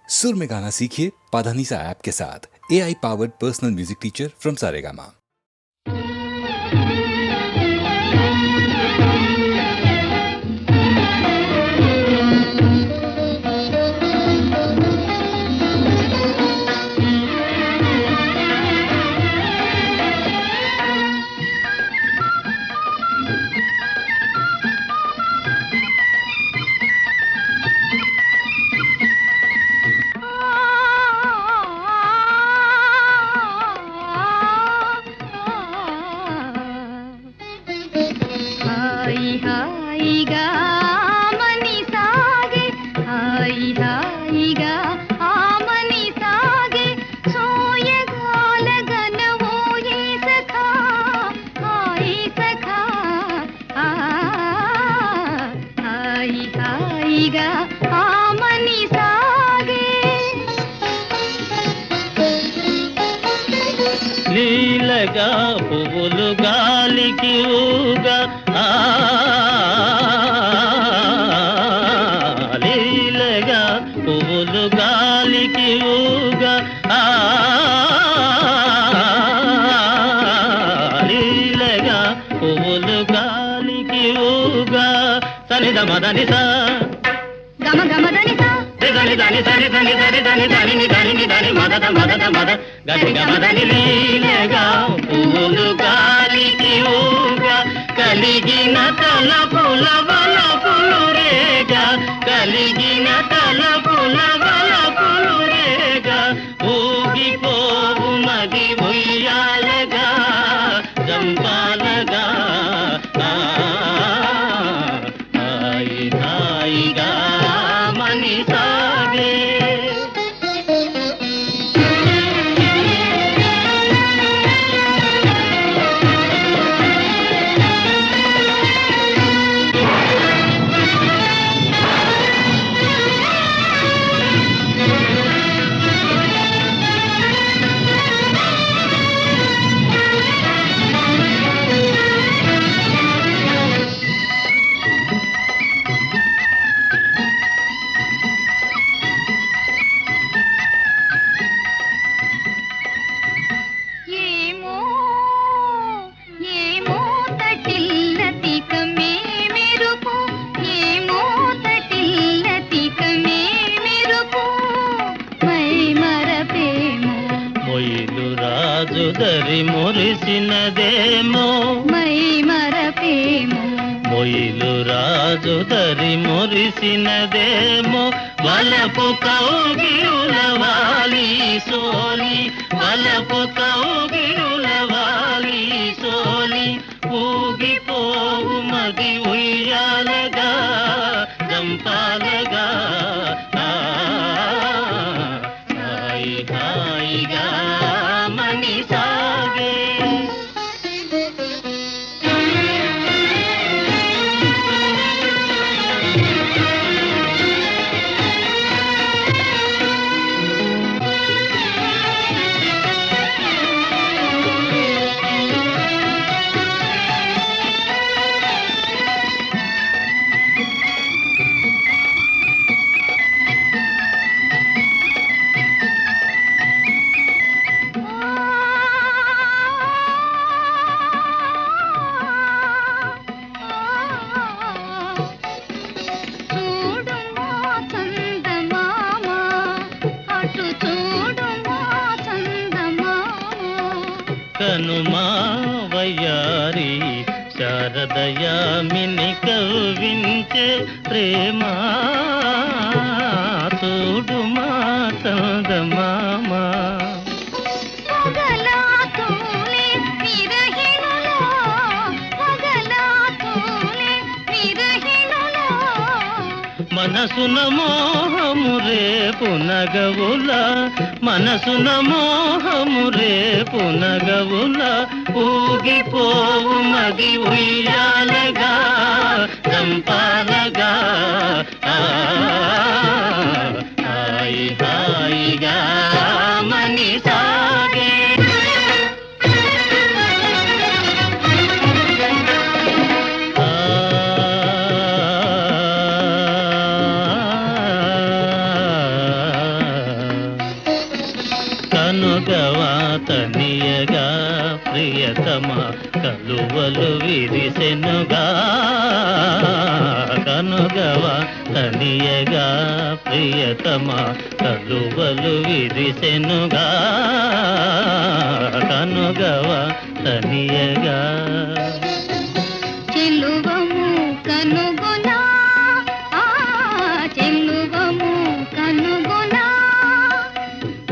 सुर में गाना सीखिए पाधानीसा ऐप के साथ। AI powered personal music teacher from Saregama. లీలగా పువ్వులు గాలికి ఊగా లీలగా పువ్వులు గాలికి ఊగా లీలగా పువ్వులు గాలికి ఊగా సనిద మదనిస గమ గమదనిస దని దని దని దని దని దని దని దని దని మదద మదద మద గది గమదని లీలగా పువ్వులు గాలికి ఊగా కలిగిన తలపుల వలపులు రేగా కలిగిన తలపుల వలపులు రేగా ఊగిపోవు మది ఉయ్యాలగా జంపాలగా హాయి హాయిగా మని సాగే రాజుదరి మురిసినదేమో మై మరపేమో మొయిలు రాజుదరి మురిసినదేమో వలపు కౌగిరులవాలి సోలి వలపు కౌగిరులవాలి సోలి ఊగిపోవు మది ఉయ్యాలగా జంపాలగా హాయి హాయిగా మని సాగే కనుమా వయ్యారి శారదయామిని కవ్వించే ప్రేమ చూడుమా చందమామా మనసున మోహము రేపు నగవుల మనసున మోహము రేపు నగవుల ఊగిపోవు మది ఉయ్యాలగా చంపాలగా హాయి హాయిగా మని సాగే కనుగవా తనియగా ప్రియతమ కలువలు విరిసెనుగా కనుగవా తనియగా ప్రియతమ కలువలు విరిసెనుగా కనుగవా తనియగా చెల్లువము కనుగొనా చెల్లువము కనుగొనా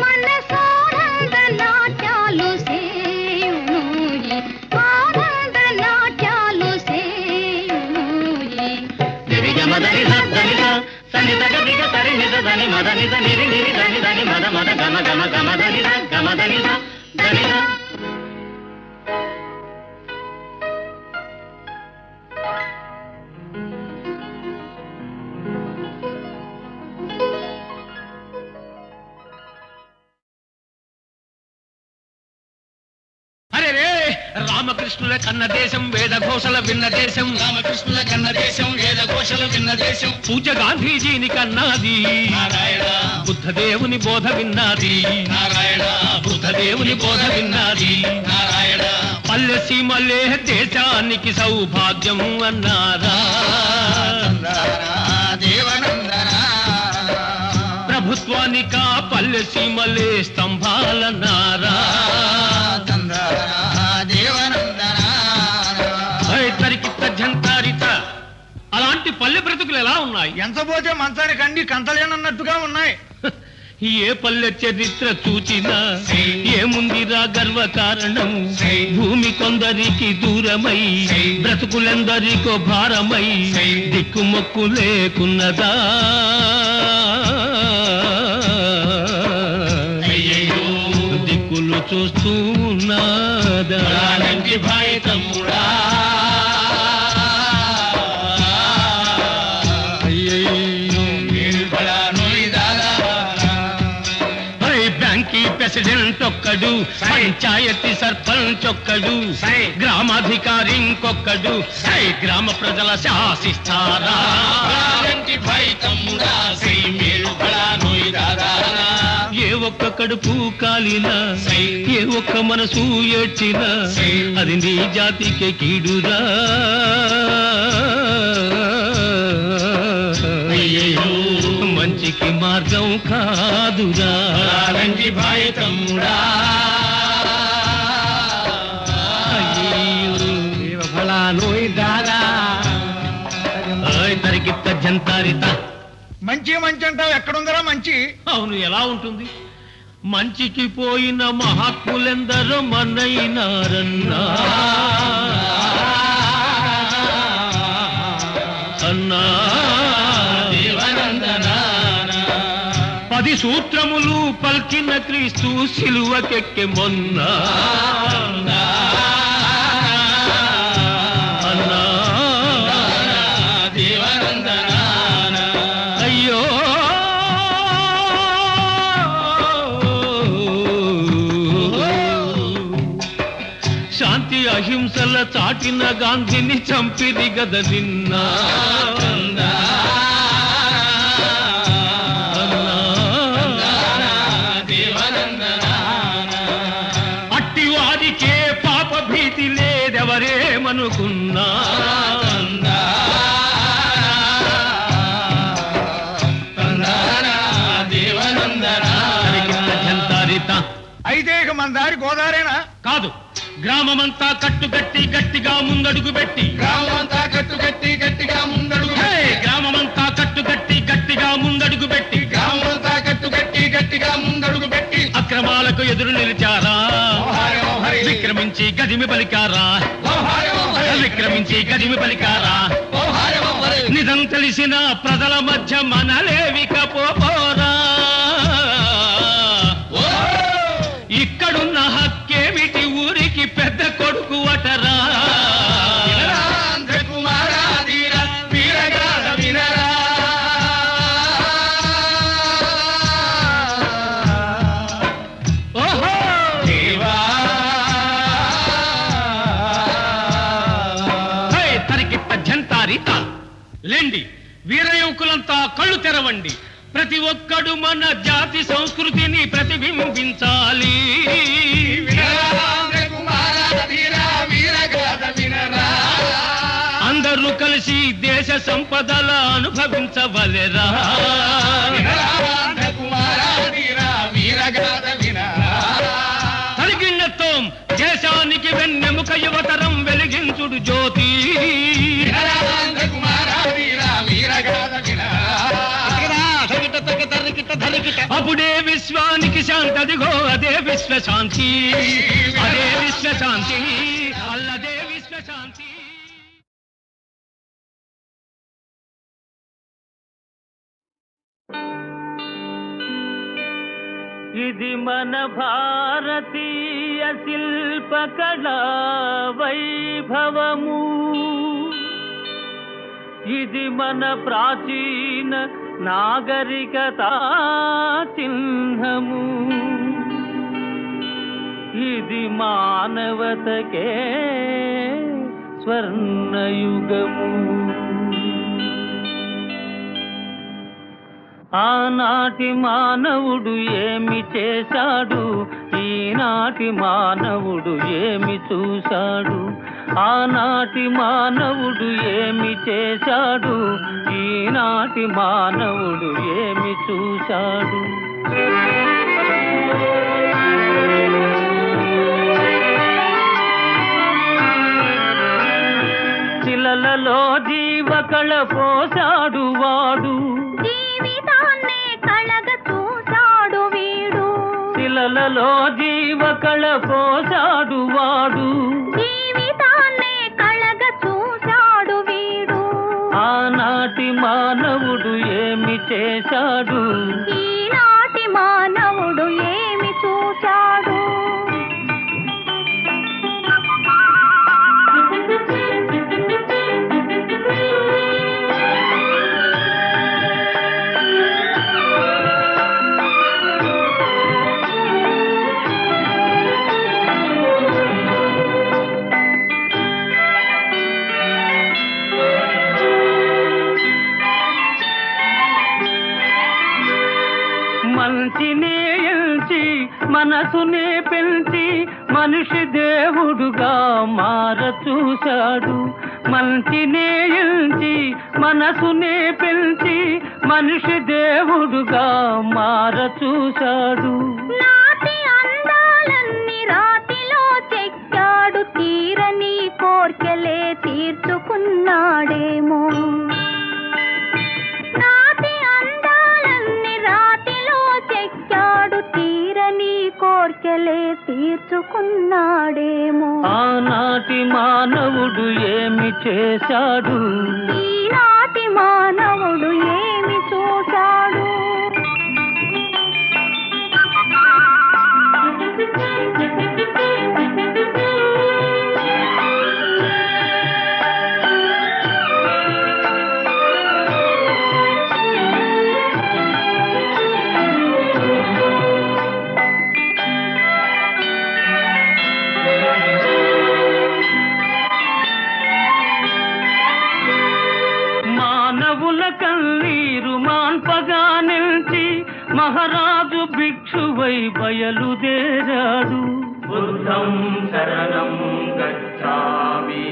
మనసానంద నాట్యాలు సేయునోయి ఆనంద నాట్యాలు సేయునోయి దివిగమదని సద్దనిద సన్నిధగ దిగ సరినిద దని మదనిద నిరి నిరి దని దని మద మద గమ గమ గమదనిద గమదనిద దనిద అరే రే రామకృష్ణుల కన్న దేశం వేద ఘోషల విన్న దేశం రామకృష్ణుల కన్న దేశం వేద ఘోషల విన్న దేశం పూజ గాంధీజీని కన్నాది నారాయణ బుద్ధదేవుని బోధ విన్నది నారాయణ బుద్ధదేవుని బోధ విన్నది నారాయణ పల్లె సీమలే దేశానికి సౌభాగ్యం అన్నారా ప్రభుత్వానిక పల్లె సీమలే స్తంభాలన్నారా అలాంటి పల్లె బ్రతుకులు ఎలా ఉన్నాయి? ఎంత పోతే మంచానికి అండి కంతలేనన్నట్టుగా ఉన్నాయి. ఏ పల్లె చరిత్ర చూచినా ఏముందిరా గర్వ కారణం? భూమి కొందరికి దూరమై బ్రతుకులెందరికో భారమై దిక్కుమొక్కు లేకున్నదా? దిక్కులు చూస్తూ ఉన్నదా? భాయ్ తమ్ముడా ప్రెసిడెంట్ ఒక్కడు, పంచాయతీ సర్పంచ్ ఒక్కడు, గ్రామాధికారి ఇంకొక్కడు, గ్రామ ప్రజల శాసిస్తారా? ఏ ఒక్క కడుపు కాలినా ఏ ఒక్క మనసు ఏడ్చినా అది నీ జాతికే కీడురా. మంచికి మార్గం కాదురా. భాయ్ తమ్ముడా తరిగిత్త జంతారిత. మంచి మంచి అంటావు, ఎక్కడుందరా మంచి? అవును, ఎలా ఉంటుంది? మంచికి పోయిన మహాత్ములెందరో మనైనారన్నా అన్నా. 10 సూత్రములు పల్కిన క్రీస్తు సిలువకెక్కె మొన్న అన్నా. అయ్యో శాంతి అహింసల చాటిన గాంధీని చంపిది గద నిన్న. అట్టివారికే పాప భీతి లేదెవరేమనుకున్నా. అయితే ఇక మన దారి గోదారేనా? కాదు, గ్రామమంతా కట్టుకట్టి గట్టిగా ముందడుగు పెట్టి, గ్రామమంతా కట్టుకట్టి గట్టిగా ముందడుగు గ్రామమంతా కట్టుకట్టి గట్టిగా ముందడుగు పెట్టి, గ్రామమంతా కట్టుకట్టి గట్టిగా ముందడుగు పెట్టి అక్రమాలకు ఎదురు నిలిచారా? విక్రమించి గదిమి పలికారా? విక్రమించి గదిమి పలికారా? నిజం తెలిసిన ప్రజల మధ్య మనలేవికపోరా? ఇక్కడున్న హక్కేమిటి ఊరికి పెద్ద కొడుకు అటరా? లేండి, వీర యువకులంతా కళ్ళు తెరవండి. ప్రతి ఒక్కడు మన జాతి సంస్కృతిని ప్రతిబింబించాలి. అందరూ కలిసి దేశ సంపదల అనుభవించవలెరా. కలిగినత్వం దేశానికి వెన్నెముక యువతరం వెలిగించుడు జ్యోతి. అప్పుడే విశ్వానికి శాంతి, అదిగో అదే విశ్వశాంతి, అదే విశ్వశాంతి, అల్లదే విశ్వశాంతి. ఇది మన భారతీయ శిల్పకళా వైభవము, ఇది మన ప్రాచీన నాగరికతా చిహ్నము, ఇది మానవతకే స్వర్ణయుగము. ఆనాటి మానవుడు ఏమి చేశాడు, ఈనాటి మానవుడు ఏమి చూశాడు. ఆనాటి మానవుడు ఏమి చేశాడు, ఈనాటి మానవుడు ఏమి చూశాడు. శిలలలో జీవకళ పోశాడు వాడు, జీవితాన్నే కళగ చూశాడు వీడు. శిలలలో జీవకళ పోశాడు వాడు, జీవితాన్నే కళగ చూశాడు వీడు. ఆనాటి మానవుడు ఏమి చేశాడు, ఈనాటి మానవుడు ఏమి చూశాడు. మంచినే ఎంచి మనసునే పెంచి మనిషి దేవుడుగా మార చూశాడు. మంచినే ఎంచి మనసునే పెంచి మనిషి దేవుడుగా మార చూశాడు. నాటి అందాలన్నీ రాతిలో చెక్కాడు, తీరని కోర్కెలే తీర్చుకున్నాడేమో. నాటి అందాలన్నీ రాతిలో చెక్కాడు, తీరని కోర్కెలే తీర్చుకున్నాడేమో. ఆనాటి మానవుడు ఏమి చేశాడు, ఈనాటి మానవుడు ఏమి చూశాడు. మానవుల కన్నీరు మాన్పగా నిలిచి మహారాజు భిక్షువై బయలుదేరాడు. బుద్ధం శరణం గచ్ఛామి,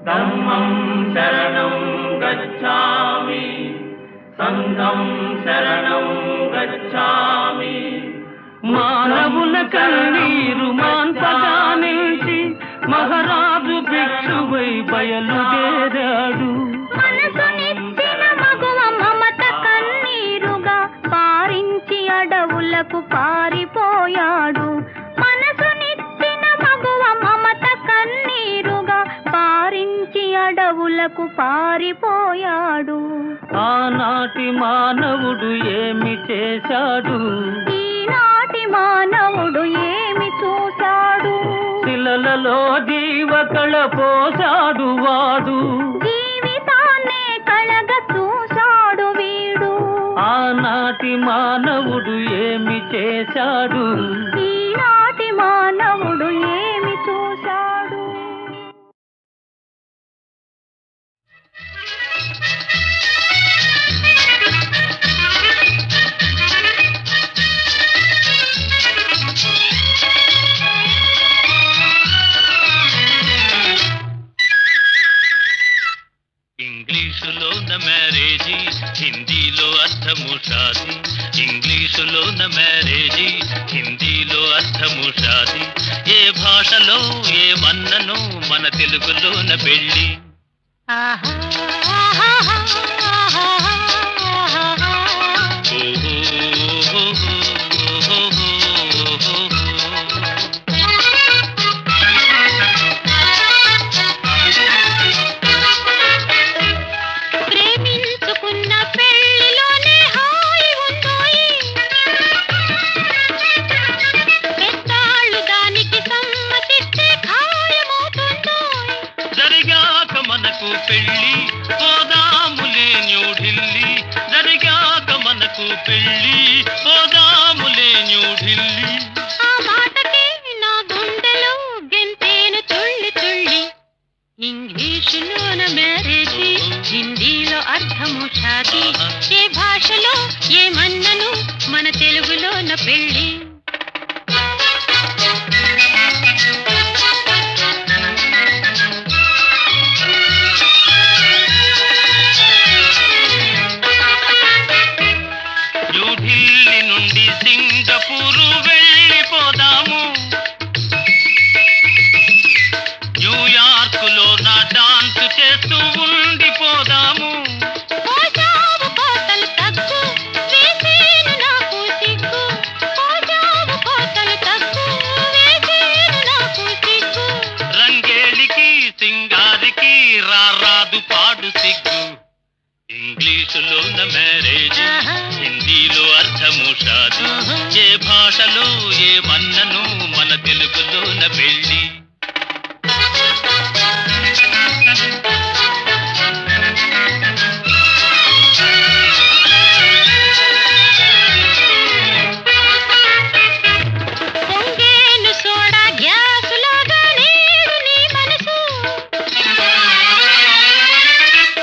ధమ్మం శరణం గచ్ఛామి, సంఘం శరణం గచ్ఛామి. మానవుల కన్నీరు మాన్పగా నిలిచి మహారాజు భిక్షువై బయలుదేరాడు. మనసునిచ్చిన మగువ మమత కన్నీరుగా పారించి అడవులకు పారిపోయాడు. మనసునిచ్చిన మగువ మమత కన్నీరుగా పారించి అడవులకు పారిపోయాడు. ఆనాటి మానవుడు ఏమి చేశాడు, ఈనాటి మానవుడు ఏమి చూశాడు. శిలలలో జీవకళ పోశాడు వాడు, జీవితాన్నే కళగ చూశాడు వీడు. ఆనాటి మానవుడు ఏమి చేశాడు, ఈనాటి మానవుడు ఏమి చూశాడు. ఇంగ్లీషులోన మ్యారేజీ, హిందీలో అర్థము షాది. ఏ భాషలో ఏ మన్నను మన తెలుగులోన పెళ్ళి. ప్రేమించుకున్న పెళ్లిలోనే హాయి ఉందోయి, పెద్దాళ్ళు దానికి సమ్మతిస్తే ఖాయమవుతుందోయ్. జరిగాక మనకు పెళ్ళి పోదాములే న్యూఢిల్లీ. జరిగాక మనకు పెళ్ళి పోదాములే న్యూఢిల్లీ. ఆ మాటకి నా గుండెలో గెంతేను తుళ్ళి తుళ్ళి. ఇంగ్లీషులోన మ్యారేజీ, హిందీలో అర్థము షాది. ఏ భాషలో ఏ మన్నను మన తెలుగులోన పెళ్ళి. న్యూఢిల్లీ నుండి సింగపూరు వెళ్ళిపోదాము. న్యూయార్కులో నా డాన్స్ చేస్తూ ఉండిపోదాము. పోజావు కోతలు తగ్గు, వేసేను నాకు సిగ్గు. పోజావు కోతలు తగ్గు, వేసేను నాకు సిగ్గు. రంగేలికి సింగారికి రారాదు పాడు సిగ్గు. ఇంగ్లీషులోన మ్యారేజీ, హిందీలో అర్థము షాది. ఏ భాషలో ఏ మన్నను మన తెలుగులోన పెళ్ళి. పొంగేను సోడా గ్యాసులాగా నేడు నీ మనసు.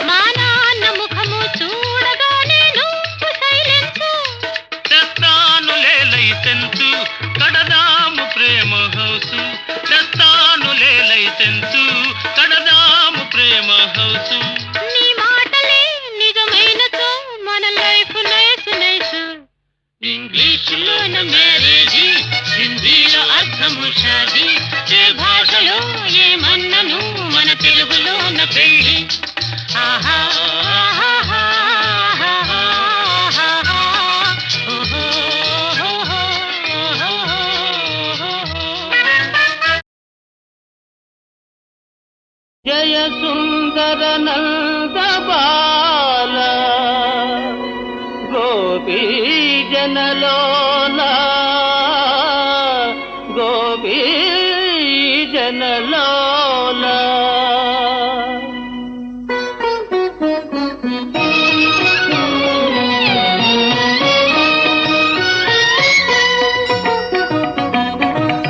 మా నాన్న ముఖము చూడగానే నువ్వు సైలెన్సు. తెస్తానులే లైసెన్సు, కడదాము ప్రేమ హౌసు. తెస్తానులే లైసెన్సు, కడదాము ప్రేమ హౌసు. నీ మాటలే నిజమైనతో మన లైఫ్ నైసు నైసు. ఇంగ్లీషులోన మ్యారేజీ, హిందీలో అర్థము షాది. ఏ భాషలో ఏ మన్నను మన తెలుగులోన పెళ్ళి. ఆహా ఆహా జయ సుందర నంద బాల గోపీ జనలోన, గోపీ జనలోన.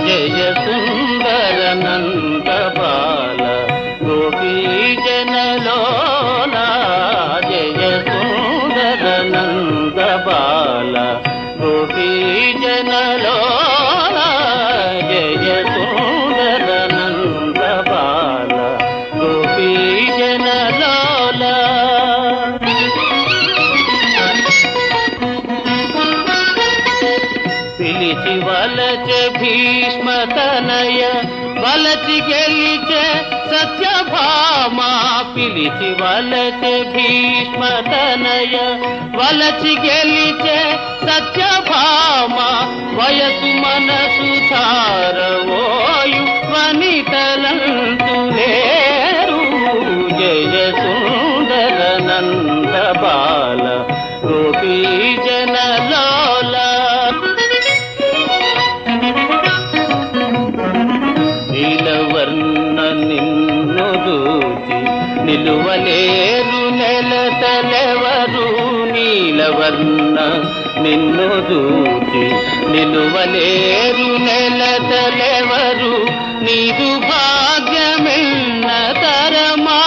జయ సుందర నంద బాల గోపీ జనలోన. జయ సుందర నంద బాల గోపీ జనలోన. జయ సుందర నంద బాల గోపీ జనలోన. పిలిచి వలచె భీష్మ తనయ, వలచి గెలిచె సత్యభామ. పిలిచి వలచె భీష్మ తనయ, వలచి గెలిచె సత్యభామ. వయసు మనసు ధారవోయు వనితలంతు లేరు. జయ సుందర నంద బాల గోపీ జనలోల. నీలవర్ణ నిన్ను దూచి నిలువలేరు నెలతలెవరు. నీలవర్ణ నిన్ను దూచి నిలువలేరు నెలతలెవరు. నీదు భాగ్యమెన్న తరమా.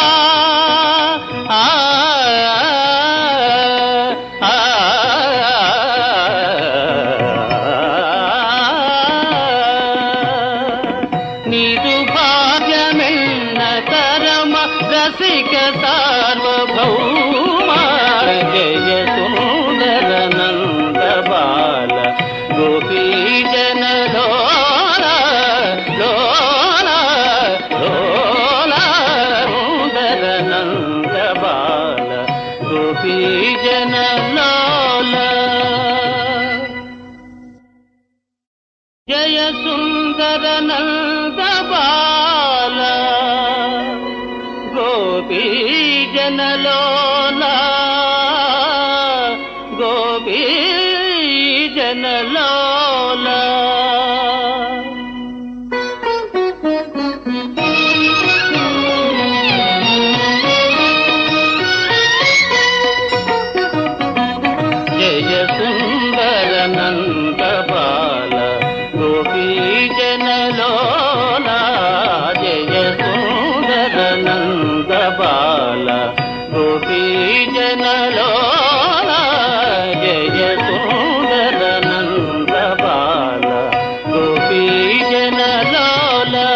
నీదు భాగ్యమెన్న తరమ రసిక సార్వభౌమ. జయ సుందర నంద బాల సుందర నంద బాల గోపీ జనలోలా గోపీ జనలోలా జయ సుందర నంద బాల గోపీ జనలోలా జయ సుందర నంద బాల గోపీ జనలోలా జయ సుందర నంద బాల గోపీ జనలోలా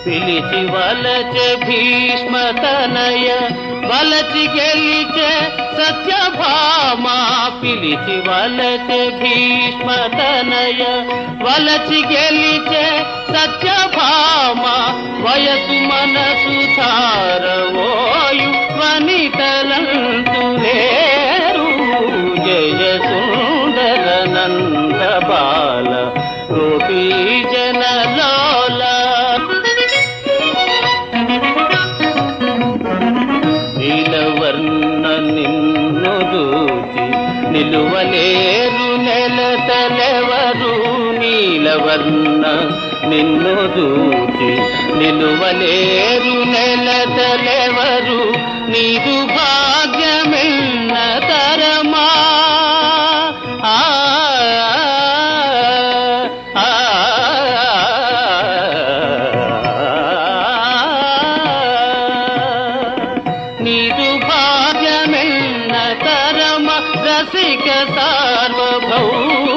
పిలిచి వలచె భీష్మతనయ వలచి గెలిచె సత్యభామ పిలిచి వలచె భీష్మతనయ వలచి గెలిచె సత్యభామ వయసు మనసు ధారవోయు వనితలంతు లేరు జయ సుందర నంద బాల గోపీ జనలోలా నీలవర్ణ నిన్ను దూచి నిలువలేరు నెలతలెవరు నీలవర్ణ నిన్ను దూచి నిలువలేరు నెలతలెవరు నీదు భాగ్యమెన్న తరమా నీదు భాగ్యమెన్న తరమ రసిక సార్వభౌమ